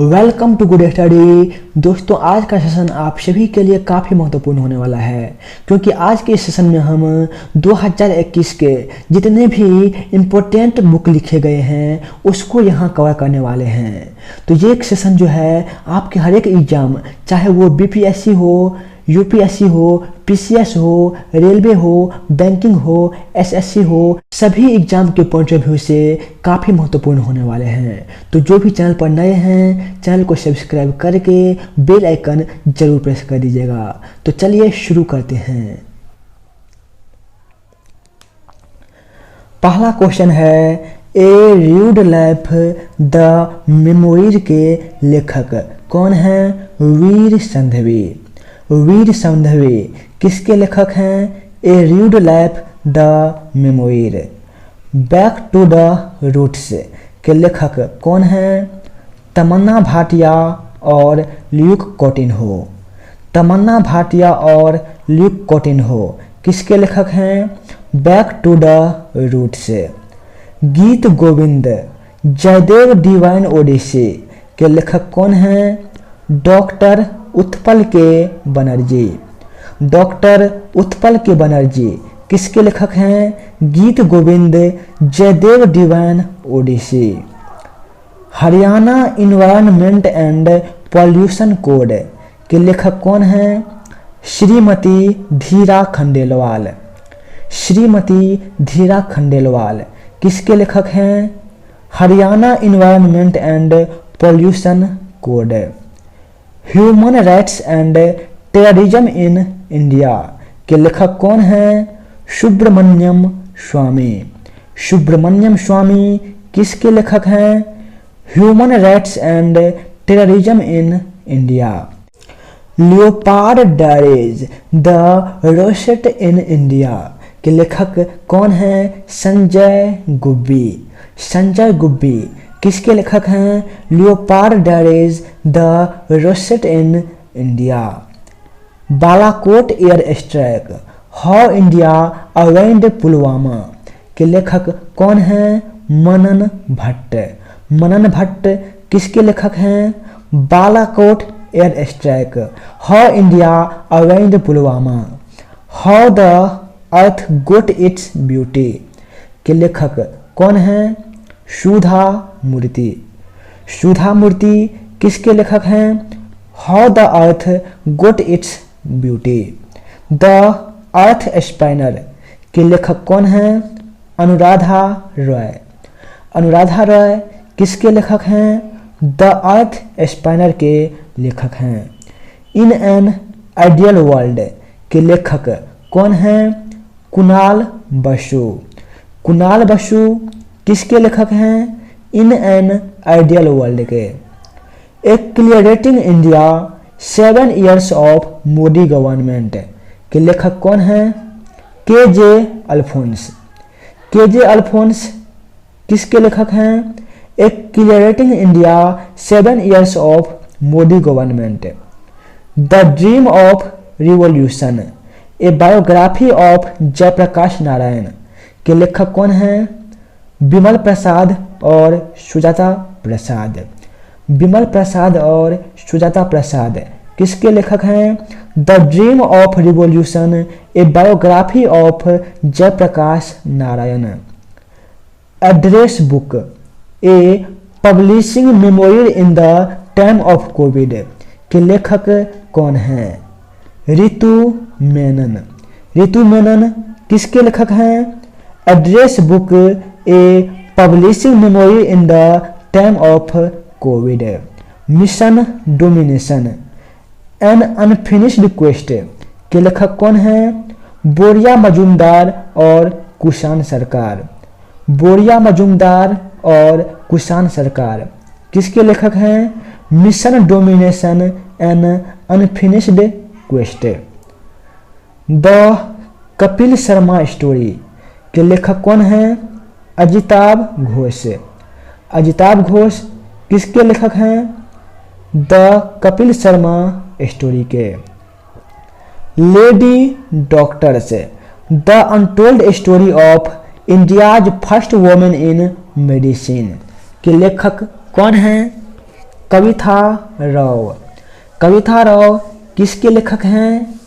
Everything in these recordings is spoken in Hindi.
Welcome to good study. दोस्तों, आज का सेशन आप सभी के लिए काफ़ी महत्वपूर्ण होने वाला है, क्योंकि आज के सेशन में हम 2021 के जितने भी इम्पोर्टेंट बुक लिखे गए हैं उसको यहाँ कवर करने वाले हैं। तो ये एक सेशन जो है आपके हर एक एग्ज़ाम, चाहे वो बीपीएससी हो, यूपीएससी हो, पीसीएस हो, रेलवे हो, बैंकिंग हो, एसएससी हो, सभी एग्जाम के पॉइंट ऑफ व्यू से काफ़ी महत्वपूर्ण होने वाले हैं। तो जो भी चैनल पर नए हैं, चैनल को सब्सक्राइब करके बेल आइकन जरूर प्रेस कर दीजिएगा। तो चलिए शुरू करते हैं। पहला क्वेश्चन है, ए र्यूड लाइफ द मेमोरीज के लेखक कौन है? वीर संधवी। वीर संधवी किसके लेखक हैं? A rude life the memories. Back to the roots के लेखक कौन हैं? तमन्ना भाटिया और ल्यूक कोटिन्हो। तमन्ना भाटिया और ल्यूक कोटिन्हो किसके लेखक हैं? Back to the roots. Geet Govind Jaydev divine Odissi के लेखक कौन हैं? डॉक्टर उत्पल के बनर्जी। डॉक्टर उत्पल के बनर्जी किसके लेखक हैं? Geet Govind Jaydev divine odyssey. Haryana environment and pollution code के लेखक कौन हैं? श्रीमती धीरा खंडेलवाल। श्रीमती धीरा खंडेलवाल किसके लेखक हैं? Haryana environment and pollution code. Human rights and terrorism in India के लेखक कौन हैं? सुब्रमण्यम स्वामी। सुब्रमण्यम स्वामी किसके लेखक हैं? Human rights and terrorism in India. Leopard diaries the rosette in India के लेखक कौन हैं? संजय गुब्बी। संजय गुब्बी किसके लेखक हैं? Leopard diaries the rosette in India. Balakot air strike how India avenged Pulwama के लेखक कौन हैं? मनन भट्ट। मनन भट्ट किसके लेखक हैं? Balakot air strike how India avenged Pulwama. How the earth got its beauty के लेखक कौन हैं? सुधा मूर्ति। सुधा मूर्ति किसके लेखक हैं? How the earth got its beauty. The earth spinner के लेखक कौन हैं? अनुराधा रॉय। अनुराधा रॉय किसके लेखक हैं? द अर्थ स्पाइनर के लेखक हैं। इन एन आइडियल वर्ल्ड के लेखक कौन हैं? कुणाल बसु। कुणाल बसु किसके लेखक हैं? इन एन आइडियल वर्ल्ड के। Accelerating India 7 years of Modi government के लेखक कौन हैं? के जे अल्फोंस। के जे अल्फोंस किसके लेखक हैं? Accelerating India 7 years of Modi government. The dream of revolution a biography of Jayaprakash Narayan के लेखक कौन हैं? विमल प्रसाद और सुजाता प्रसाद। विमल प्रसाद और सुजाता प्रसाद किसके लेखक हैं? The dream of revolution a biography of Jayaprakash Narayan. Address book a publishing memory in the time of covid के लेखक कौन हैं? रितु मेनन। रितु मेनन किसके लेखक हैं? Address book a publishing memory in the time of Covid. Mission domination an unfinished quest के लेखक कौन हैं? बोरिया मजूमदार और कुशान सरकार। बोरिया मजूमदार और कुशान सरकार किसके लेखक हैं? Mission domination an unfinished quest. The Kapil Sharma story के लेखक कौन हैं? अजिताभ घोष। अजिताभ घोष किसके लेखक हैं? द कपिल शर्मा स्टोरी के। Lady doctors the untold story of India's first women in medicine के लेखक कौन हैं? कविता राव। कविता राव किसके लेखक हैं?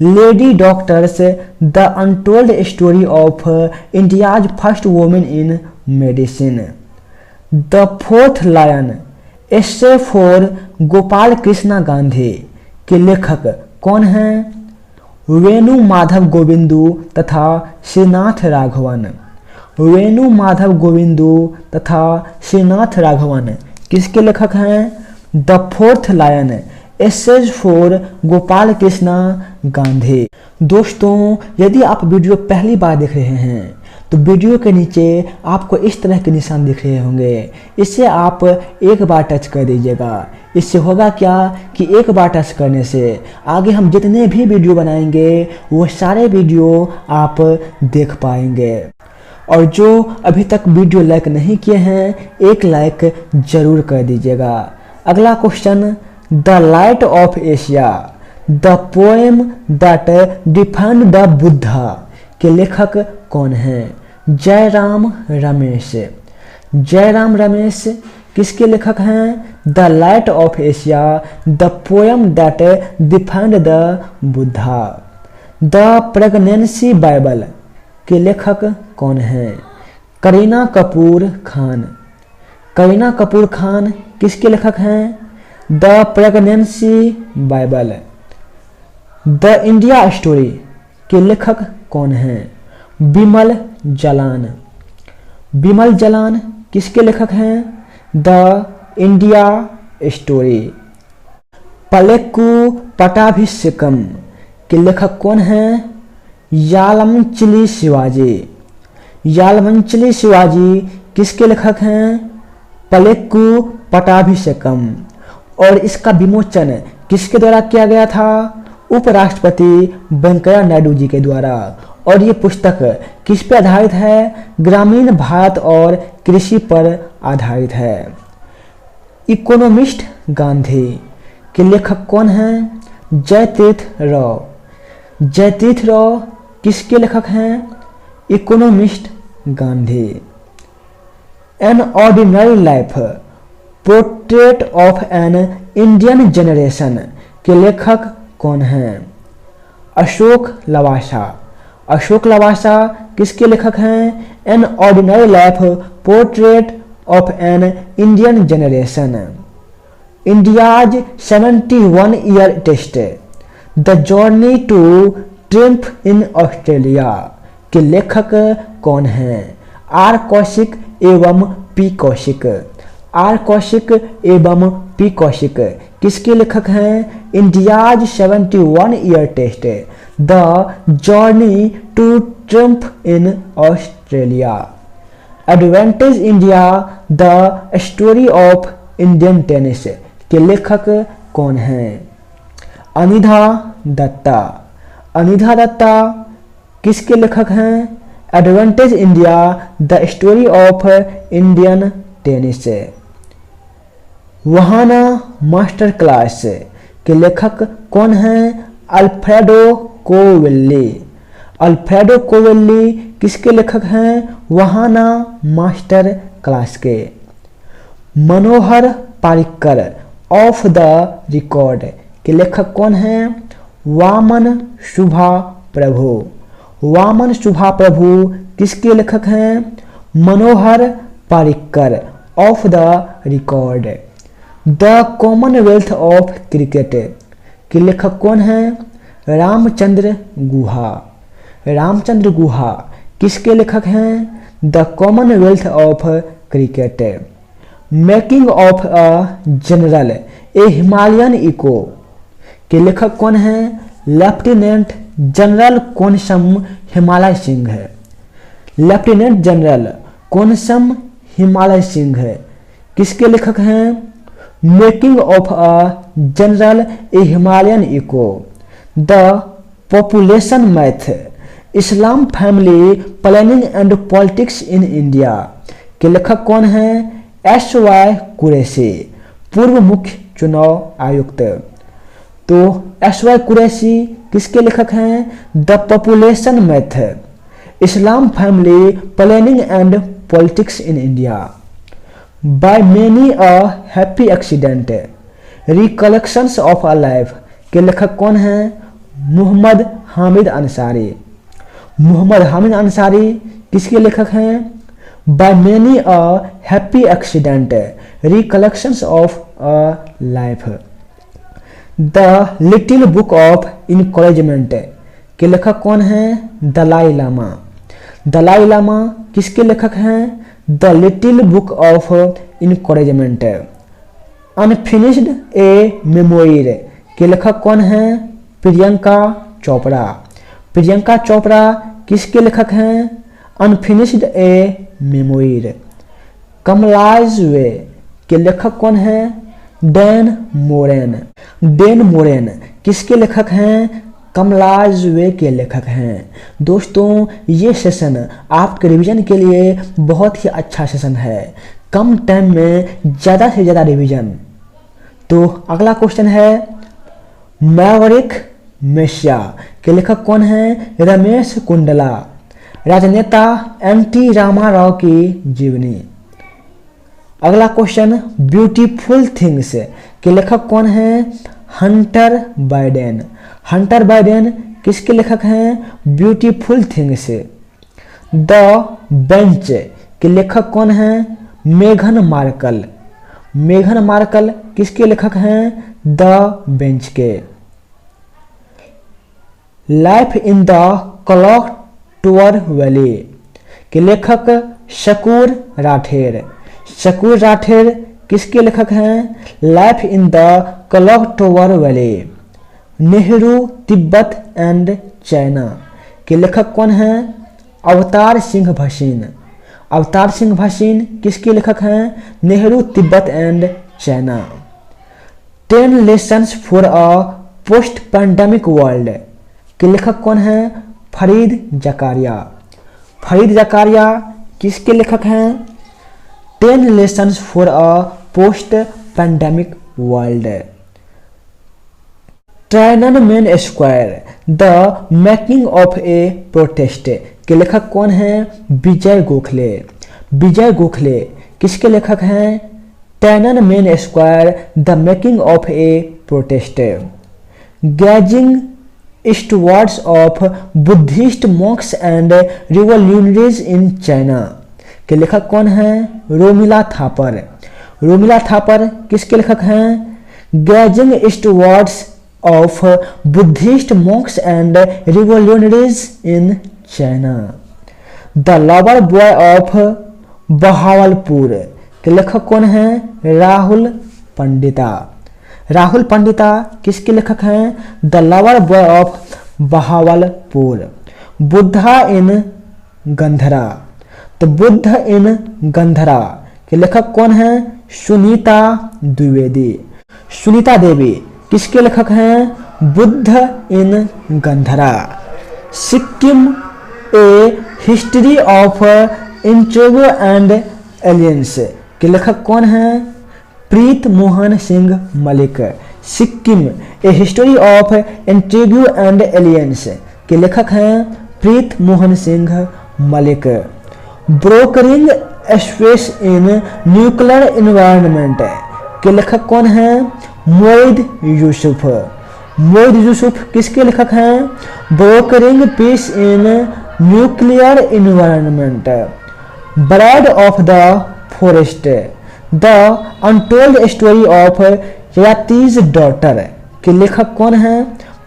Lady doctors the untold story of India's first women in medicine. The fourth lion essay for Gopal Krishna Gandhi के लेखक कौन हैं? वेणु माधव गोविंदू तथा श्रीनाथ राघवन। वेणु माधव गोविंदू तथा श्रीनाथ राघवन किसके लेखक हैं? The fourth lion essays for Gopal Krishna Gandhi. दोस्तों, यदि आप वीडियो पहली बार देख रहे हैं तो वीडियो के नीचे आपको इस तरह के निशान दिख रहे होंगे, इससे आप एक बार टच कर दीजिएगा। इससे होगा क्या कि एक बार टच करने से आगे हम जितने भी वीडियो बनाएंगे वो सारे वीडियो आप देख पाएंगे। और जो अभी तक वीडियो लाइक नहीं किए हैं, एक लाइक जरूर कर दीजिएगा। अगला question, the light of Asia the poem that defined the Buddha के लेखक कौन हैं? जयराम रमेश। जयराम रमेश किसके लेखक हैं? The light of Asia the poem that defined the Buddha. The pregnancy Bible के लेखक कौन हैं? करीना कपूर खान। करीना कपूर खान किसके लेखक हैं? The pregnancy Bible. The India story के लेखक कौन हैं? बिमल जलान। बिमल जलान किसके लेखक हैं? The India story. पलेक्कू पटाभिषेकम के लेखक कौन हैं? यालमचिली शिवाजी। यालमचिली शिवाजी किसके लेखक हैं? पलेक्कू पटाभिषेकम। और इसका विमोचन किसके द्वारा किया गया था? उपराष्ट्रपति वेंकैया नायडू जी के द्वारा। और ये पुस्तक किस पे आधारित है? ग्रामीण भारत और कृषि पर आधारित है। इकोनॉमिस्ट गांधी के लेखक कौन हैं? जयतीर्थ राव। जयतीर्थ राव किसके लेखक हैं? Economist Gandhi. N ordinary life portrait of an Indian generation के लेखक कौन हैं? अशोक लवासा। अशोक लवासा किसके लेखक हैं? An ordinary life portrait of an Indian generation. India's 71 year test the journey to triumph in Australia के लेखक कौन हैं? आर कौशिक एवं पी कौशिक। आर कौशिक एवं पी कौशिक किसके लेखक हैं? India's 71 year test the journey to triumph in Australia. Advantage India the story of Indian tennis के लेखक कौन हैं? अनिधा दत्ता। अनिधा दत्ता किसके लेखक हैं? Advantage India the story of Indian tennis. Vahana master class के लेखक कौन हैं? अल्फ्रेडो कोवेल्ली। अल्फ्रेडो कोवेल्ली किसके लेखक हैं? वहाना मास्टर क्लास के। मनोहर पारिकर ऑफ द रिकॉर्ड के लेखक कौन हैं? वामन शुभा प्रभु। वामन शुभा प्रभु किसके लेखक हैं? Manohar Parrikar off the record. The commonwealth of cricket के लेखक कौन हैं? रामचंद्र गुहा। रामचंद्र गुहा किसके लेखक हैं? The commonwealth of cricket. Making of a general a Himalayan echo के लेखक कौन हैं? लेफ्टिनेंट जनरल कोनसम हिमालय सिंह है। लेफ्टिनेंट जनरल कोनसम हिमालय सिंह है किसके लेखक हैं? Making of a general a Himalayan echo. The population myth Islam family planning and politics in India के लेखक कौन हैं? एस.वाई. कुरैशी, पूर्व मुख्य चुनाव आयुक्त। तो एस.वाई. कुरैशी किसके लेखक हैं? The population myth Islam family planning and politics in India. By many a happy accident, recollections of a life के लेखक कौन हैं? मोहम्मद हामिद अंसारी। मोहम्मद हामिद अंसारी किसके लेखक हैं? By many a happy accident, recollections of a life. The little book of encouragement के लेखक कौन हैं? दलाई लामा। दलाई लामा किसके लेखक हैं? The little book of encouragement. Unfinished a memoir के लेखक कौन हैं? प्रियंका चोपड़ा। प्रियंका चोपड़ा किसके लेखक हैं? Unfinished a मेमोइर। कमलाइज वे के लेखक कौन हैं? Dan moraine. डैन मोरेन किसके लेखक हैं? कमलाइज वे के लेखक हैं। दोस्तों ये सेशन आपके रिवीजन के लिए बहुत ही अच्छा सेशन है, कम टाइम में ज़्यादा से ज़्यादा रिवीजन। तो अगला क्वेश्चन है, मैवरिक मेशिया के लेखक कौन हैं? रमेश कुंडला। राजनेता एन.टी. रामाराव की जीवनी। अगला क्वेश्चन, ब्यूटीफुल थिंग्स के लेखक कौन हैं? Hunter Biden. हंटर बाइडेन किसके लेखक हैं? Beautiful things. द बेंच के लेखक कौन हैं? मेघन मार्कल। मेघन मार्कल किसके लेखक हैं? द बेंच के। Life in the clock tower valley के लेखक शकूर राठेर। शकूर राठेर किसके लेखक हैं? Life in the clock tower valley. Nehru Tibet and China के लेखक कौन हैं? अवतार सिंह भसीन। अवतार सिंह भसीन किसके लेखक हैं? Nehru Tibet and China. 10 lessons for a post pandemic world के लेखक कौन हैं? फरीद जकारिया। फरीद जकारिया किसके लेखक हैं? 10 lessons for a post pandemic world. Tiananmen square the making of a protest के लेखक कौन हैं? विजय गोखले। विजय गोखले किसके लेखक हैं? Tiananmen square the making of a protest. Gazing eastwards of Buddhist monks and revolutionaries in China के लेखक कौन हैं? रोमिला थापर। रोमिला थापर किसके लेखक हैं? Gazing eastwards of Buddhist monks and revolutionaries in China. The lover boy of Bahawalpur के लेखक कौन हैं? राहुल पंडिता। राहुल पंडिता किसके लेखक हैं? The lover boy of Bahawalpur. Buddha in Gandhara. तो बुद्ध इन गंधरा के लेखक कौन हैं? सुनीता द्विवेदी। सुनीता देवी किसके लेखक हैं? Buddha in Gandhara. Sikkim a history of intrigue and aliens के लेखक कौन हैं? Preet Mohan Singh Malik. Sikkim a history of intrigue and aliens के लेखक हैं? Preet Mohan Singh Malik. Brokering space in nuclear environment के लेखक कौन हैं? मोइद यूसुफ। मोइद यूसुफ किसके लेखक हैं? Brokering peace in nuclear environment. Bride of the forest the untold story of Yeti's daughter के लेखक कौन हैं?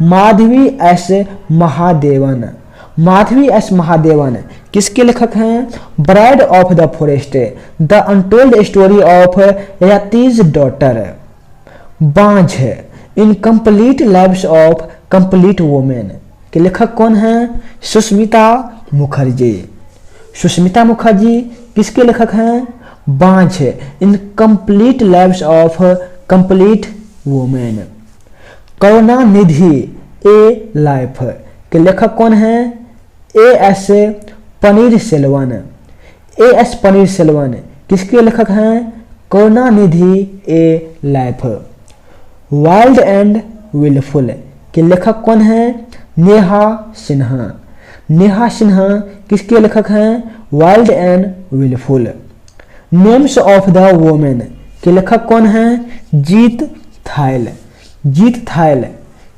माधवी एस महादेवन। माधवी एस महादेवन किसके लेखक हैं? Bride of the forest the untold story of Yeti's daughter. Baanjh incomplete lives of complete women के लेखक कौन हैं? सुष्मिता मुखर्जी। सुष्मिता मुखर्जी किसके लेखक हैं? Baanjh incomplete lives of complete women. Karunanidhi a life के लेखक कौन हैं? ए.एस. पनीर सेल्वन। ए.एस. पनीर सेल्वन किसके लेखक हैं? Karunanidhi a life. Wild and wilful के लेखक कौन हैं? नेहा सिन्हा। नेहा सिन्हा किसके लेखक हैं? Wild and wilful. Names of the women के लेखक कौन हैं? जीत थायल। जीत थायल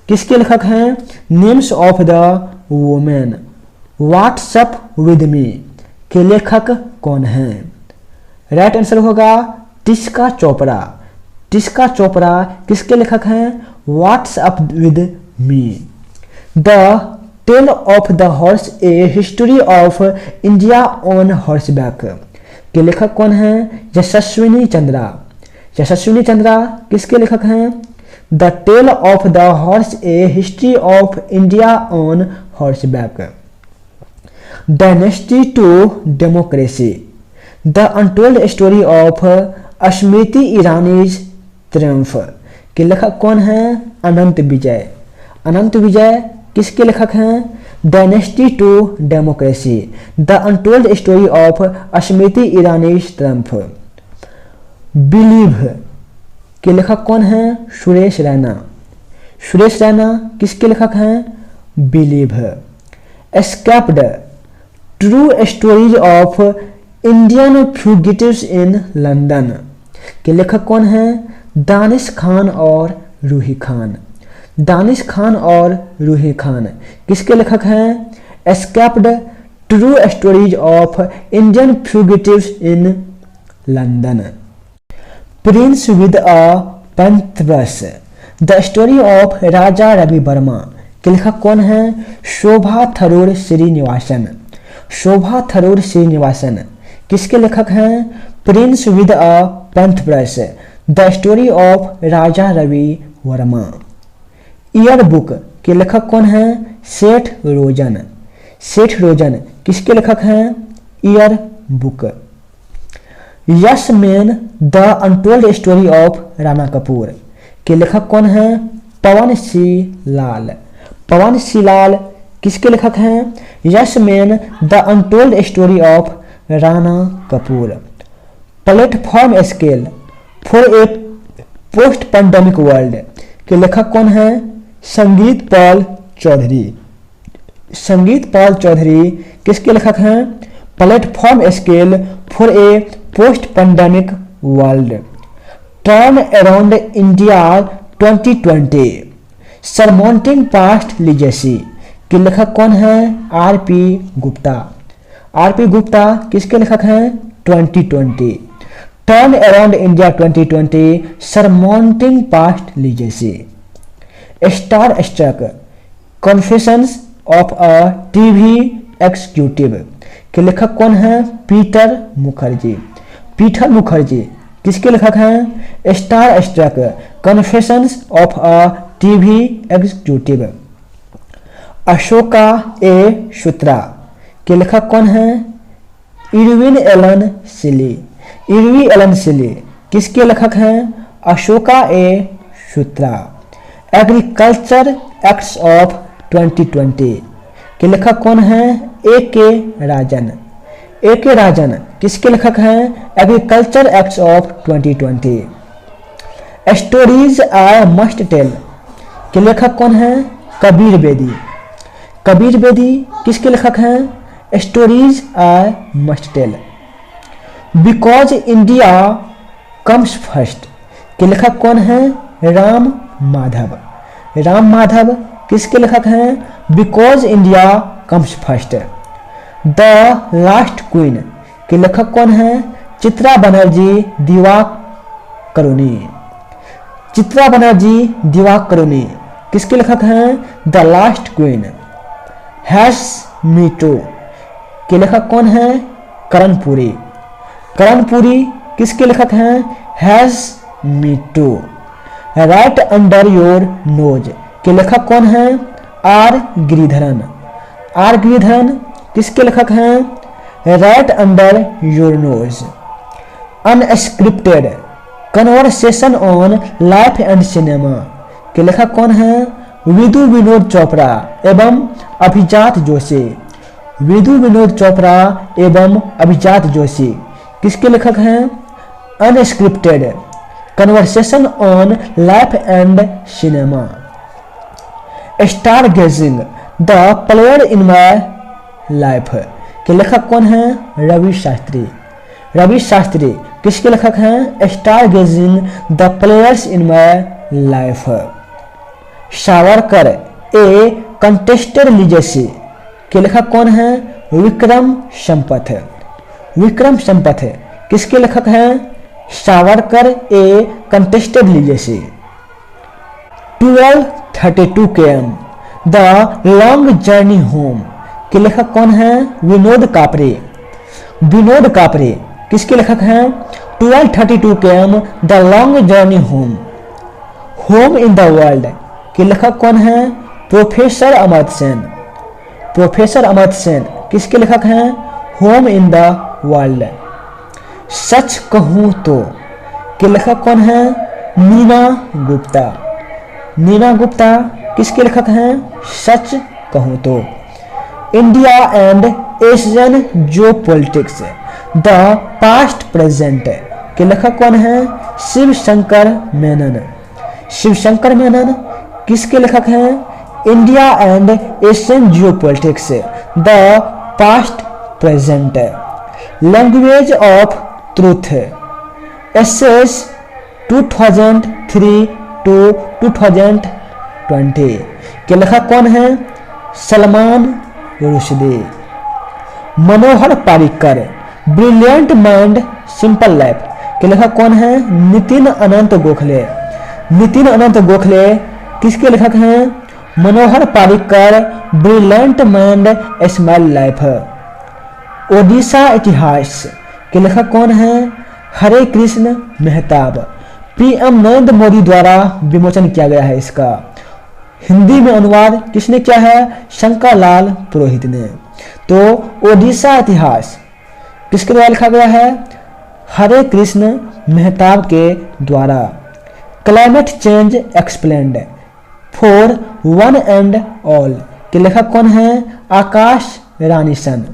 किसके लेखक हैं? Names of the women. What's up with me के लेखक कौन हैं? राइट आंसर होगा टिस्का चोपड़ा। टिस्का चोपड़ा किसके लेखक हैं? What's up with me. The tale of the horse a history of India on horseback के लेखक कौन हैं? यशस्विनी चंद्रा। यशस्विनी चंद्रा किसके लेखक हैं? The tale of the horse a history of India on horseback. Dynasty to democracy the untold story of Smriti Irani's triumph के लेखक कौन हैं? अनंत विजय। अनंत विजय किसके लेखक हैं? Dynasty to democracy the untold story of Smriti Irani's triumph. Believe के लेखक कौन हैं? सुरेश रैना। सुरेश रैना किसके लेखक हैं? Believe. Escaped true stories of Indian fugitives in London के लेखक कौन हैं? दानिश खान और रूही खान। दानिश खान और रूही खान किसके लेखक हैं? Escaped true stories of Indian fugitives in London. Prince with a paintbrush the story of Raja Ravi Varma के लेखक कौन हैं? शोभा थरूर श्रीनिवासन। शोभा थरूर श्रीनिवासन किसके लेखक हैं? Prince with a paintbrush the story of Raja Ravi Varma. Year book के लेखक कौन हैं? सेठ रोजन। सेठ रोजन किसके लेखक हैं? Year book. Yes man the untold story of Rana Kapoor के लेखक कौन हैं? पवन सिंह लाल। पवन सिंह लाल किसके लेखक हैं? Yes man the untold story of Rana Kapoor. Platform scale for a post pandemic world के लेखक कौन हैं? संगीत पाल चौधरी। संगीत पाल चौधरी किसके लेखक हैं? Platform scale for a post pandemic world. Turn around India 2020 surmounting past legacy के लेखक कौन हैं? आर.पी. गुप्ता। आर.पी. गुप्ता किसके लेखक हैं? 2020 turn around India 2020 surmounting past legacy. Star struck confessions of a TV executive के लेखक कौन हैं? पीटर मुखर्जी। पीटर मुखर्जी किसके लेखक हैं? Star struck confessions of a TV executive. Ashoka a sutra के लेखक कौन हैं? Irwin Allan Sealy. Irwin Allan Sealy किसके लेखक हैं? Ashoka a sutra. Agriculture acts of 2020 के लेखक कौन हैं? ए.के. राजन। ए.के. राजन किसके लेखक हैं? Agriculture acts of 2020। Stories I must tell के लेखक कौन हैं? कबीर बेदी। कबीर बेदी किसके लेखक हैं? Stories I must tell. Because India comes first के लेखक कौन हैं? राम माधव। राम माधव किसके लेखक हैं? Because India comes first. The last queen के लेखक कौन हैं? चित्रा बनर्जी दिवाकरुणी। चित्रा बनर्जी दिवाकरुणी किसके लेखक हैं? The last queen. Hash me too के लेखक कौन हैं? करणपुरी। करणपुरी किसके लेखक हैं? Hash me too. Right under your nose के लेखक कौन हैं? आर गिरिधरन। आर गिरिधरन किसके लेखक हैं? Right under your knows. Unscripted conversation on life and cinema के लेखक कौन हैं? विदु विनोद चोपड़ा एवं अभिजात जोशी। विदु विनोद चोपड़ा एवं अभिजात जोशी किसके लेखक हैं? Unscripted conversation on life and cinema. Star gazing the player in my life के लेखक कौन हैं? रवि शास्त्री। रवि शास्त्री किसके लेखक हैं? Star gazing the players in my life. Savarkar a contested legacy के लेखक कौन है? विक्रम संपथ। विक्रम संपथ किसके लेखक हैं? Savarkar a contested legacy. 12:32 km the long journey home के लेखक कौन है? विनोद कापरे। विनोद कापरे किसके लेखक हैं? 12:32 km the long journey home. Home in the world के लेखक कौन है? प्रोफेसर अमर्त्य सेन। प्रोफेसर अमर्त्य सेन किसके लेखक हैं? Home in the world. सच कहूं तो के लेखक कौन है? नीना गुप्ता। नीना गुप्ता किसके लेखक हैं? सच कहूं तो। India and Asian geopolitics the past present के लेखक कौन है? शिव शंकर मेनन। शिव शंकर मेनन किसके लेखक हैं? India and Asian geopolitics the past present. Language of truth essays 2003 to 2020 के लेखक कौन है? Salman Rushdie. Manohar Parrikar brilliant mind simple life के लेखक कौन है? नितिन अनंत गोखले। नितिन अनंत गोखले किसके लेखक हैं? Manohar Parrikar brilliant mind small life. Odisha इतिहास के लेखक कौन है? हरे कृष्ण मेहताब। पीएम नरेंद्र मोदी द्वारा विमोचन किया गया है इसका। हिंदी में अनुवाद किसने किया है? शंकर लाल पुरोहित ने। तो ओडिशा इतिहास किसके द्वारा लिखा गया है? हरे कृष्ण मेहताब के द्वारा। Climate change explained for one and all के लेखक कौन है? आकाश रानी सन।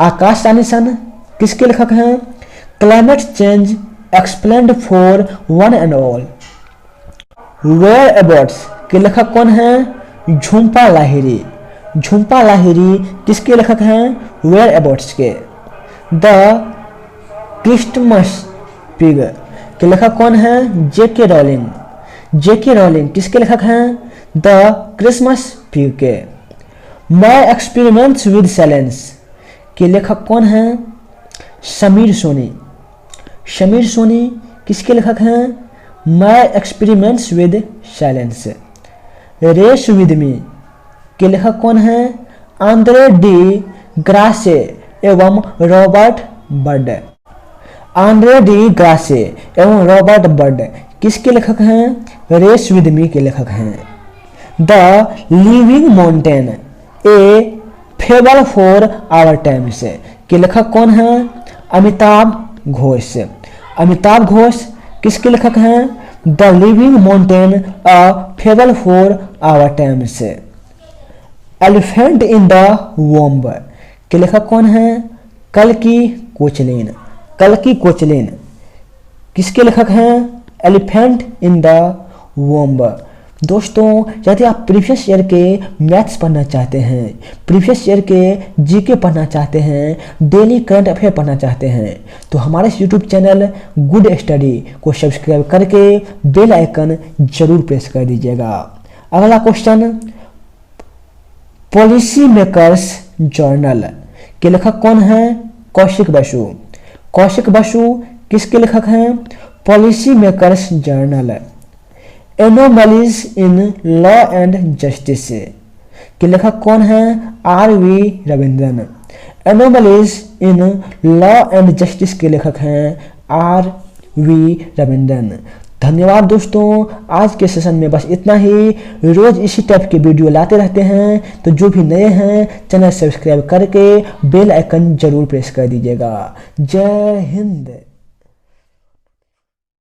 आकाश रानी सन किसके लेखक हैं? Climate change explained for one and all. Whereabouts के लेखक कौन हैं? झुम्पा लाहिरी। झुम्पा लाहिरी किसके लेखक हैं? वेयर अबाउट्स के। द क्रिस्टमस पिग के लेखक कौन हैं? जेके रॉलिंग। जेके रॉलिंग किसके लेखक हैं? द क्रिसमस पिग के। माई एक्सपेरिमेंट्स विद साइलेंस के लेखक कौन हैं? समीर सोनी। समीर सोनी किसके लेखक हैं? My experiments with silence. Race with me के लेखक कौन हैं? आंद्रे डी ग्रासे एवं Robert Bird. Andre de Grasse एवं रॉबर्ट बर्ड किसके लेखक हैं? रेस विद मी के लेखक हैं। The living mountain a fable for our times के लेखक कौन हैं? अमिताभ घोष। अमिताभ घोष किसके लेखक हैं? The living mountain a fable for our times. Elephant in the womb के लेखक कौन हैं? कल्कि कोचलिन। कल्कि कोचलिन किसके लेखक हैं? Elephant in the womb. दोस्तों, यदि आप प्रीवियस ईयर के मैथ्स पढ़ना चाहते हैं, प्रीवियस ईयर के जीके पढ़ना चाहते हैं, डेली करंट अफेयर पढ़ना चाहते हैं, तो हमारे इस यूट्यूब चैनल गुड स्टडी को सब्सक्राइब करके बेल आइकन जरूर प्रेस कर दीजिएगा। अगला क्वेश्चन, पॉलिसी मेकर्स जर्नल के लेखक कौन हैं? कौशिक बसु। कौशिक बसु किसके लेखक हैं? Policy makers journal. Anomalies in law and justice के लेखक कौन हैं? R V. Ravindran. Anomalies in law and justice के लेखक हैं आर.वी. रविंद्रन। धन्यवाद दोस्तों, आज के सेशन में बस इतना ही। रोज इसी टाइप के वीडियो लाते रहते हैं, तो जो भी नए हैं चैनल सब्सक्राइब करके बेल आइकन जरूर प्रेस कर दीजिएगा। जय हिंद।